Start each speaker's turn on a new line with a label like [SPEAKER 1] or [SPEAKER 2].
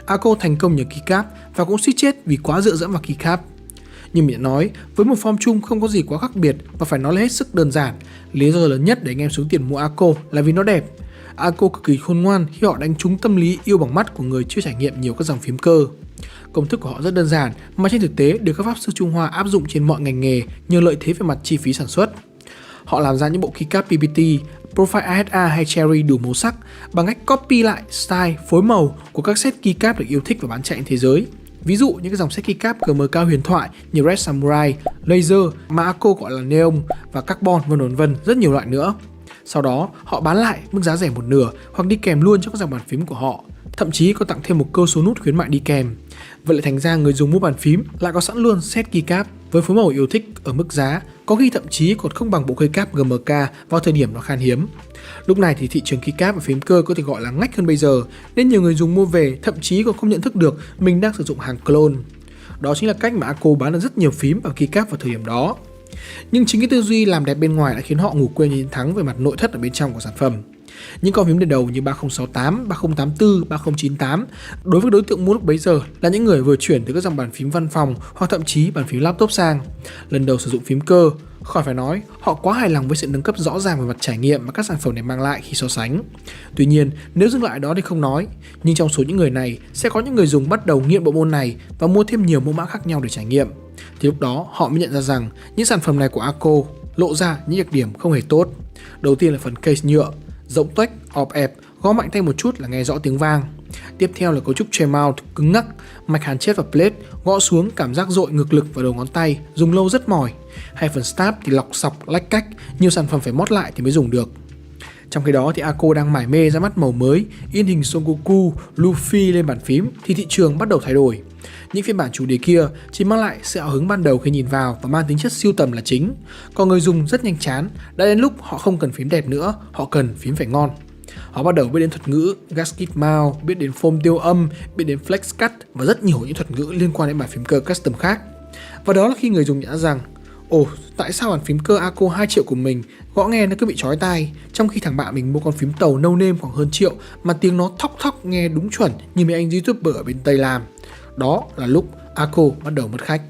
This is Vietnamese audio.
[SPEAKER 1] Ako thành công nhờ keycap và cũng suýt chết vì quá dựa dẫm vào keycap. Nhưng mình đã nói, với một form chung không có gì quá khác biệt và phải nói là hết sức đơn giản. Lý do lớn nhất để anh em xuống tiền mua Ako là vì nó đẹp. Ako cực kỳ khôn ngoan khi họ đánh trúng tâm lý yêu bằng mắt của người chưa trải nghiệm nhiều các dòng phím cơ. Công thức của họ rất đơn giản mà trên thực tế được các pháp sư Trung Hoa áp dụng trên mọi ngành nghề nhờ lợi thế về mặt chi phí sản xuất. Họ làm ra những bộ keycap PPT, Profile AHA hay Cherry đủ màu sắc bằng cách copy lại style, phối màu của các set keycap được yêu thích và bán chạy trên thế giới. Ví dụ những cái dòng set keycap GM cao huyền thoại như Red Samurai, Laser mà Ako gọi là Neon và Carbon vân, rất nhiều loại nữa. Sau đó họ bán lại mức giá rẻ một nửa hoặc đi kèm luôn cho các dòng bàn phím của họ. Thậm chí có tặng thêm một cơ số nút khuyến mại đi kèm. Vậy lại thành ra người dùng mua bàn phím lại có sẵn luôn set keycap với phối màu yêu thích ở mức giá có khi thậm chí còn không bằng bộ keycap GMK vào thời điểm nó khan hiếm. Lúc này thì thị trường keycap và phím cơ có thể gọi là ngách hơn bây giờ, nên nhiều người dùng mua về thậm chí còn không nhận thức được mình đang sử dụng hàng clone. Đó chính là cách mà Ako bán được rất nhiều phím và keycap vào thời điểm đó. Nhưng chính cái tư duy làm đẹp bên ngoài đã khiến họ ngủ quên chiến thắng về mặt nội thất ở bên trong của sản phẩm. Những con phím đời đầu như 3068, 3084, 3098 đối với đối tượng mua lúc bấy giờ là những người vừa chuyển từ các dòng bàn phím văn phòng hoặc thậm chí bàn phím laptop sang. Lần đầu sử dụng phím cơ, khỏi phải nói, họ quá hài lòng với sự nâng cấp rõ ràng về mặt trải nghiệm mà các sản phẩm này mang lại khi so sánh. Tuy nhiên, nếu dừng lại đó thì không nói, nhưng trong số những người này sẽ có những người dùng bắt đầu nghiện bộ môn này và mua thêm nhiều mẫu mã khác nhau để trải nghiệm. Thì lúc đó họ mới nhận ra rằng những sản phẩm này của Ako lộ ra những nhược điểm không hề tốt. Đầu tiên là phần case nhựa, rỗng tuếch, ọp ẹp, gõ mạnh tay một chút là nghe rõ tiếng vang. Tiếp theo là cấu trúc tray mount cứng ngắc, mạch hàn chết và plate, gõ xuống cảm giác dội ngược lực vào đầu ngón tay, dùng lâu rất mỏi. Hay phần start thì lọc sọc, lách cách, nhiều sản phẩm phải mót lại thì mới dùng được. Trong khi đó thì Ako đang mải mê ra mắt màu mới, in hình Son Goku, Luffy lên bàn phím thì thị trường bắt đầu thay đổi. Những phiên bản chủ đề kia chỉ mang lại sự hào hứng ban đầu khi nhìn vào và mang tính chất sưu tầm là chính. Còn người dùng rất nhanh chán, đã đến lúc họ không cần phím đẹp nữa, họ cần phím phải ngon. Họ bắt đầu biết đến thuật ngữ gasket mount, biết đến foam tiêu âm, biết đến flex cut và rất nhiều những thuật ngữ liên quan đến bàn phím cơ custom khác. Và đó là khi người dùng nhận ra rằng tại sao bàn phím cơ Ako 2 triệu của mình gõ nghe nó cứ bị chói tai, trong khi thằng bạn mình mua con phím tàu no name khoảng hơn triệu mà tiếng nó thóc nghe đúng chuẩn như mấy anh YouTuber ở bên Tây làm. Đó là lúc Ako bắt đầu mất khách.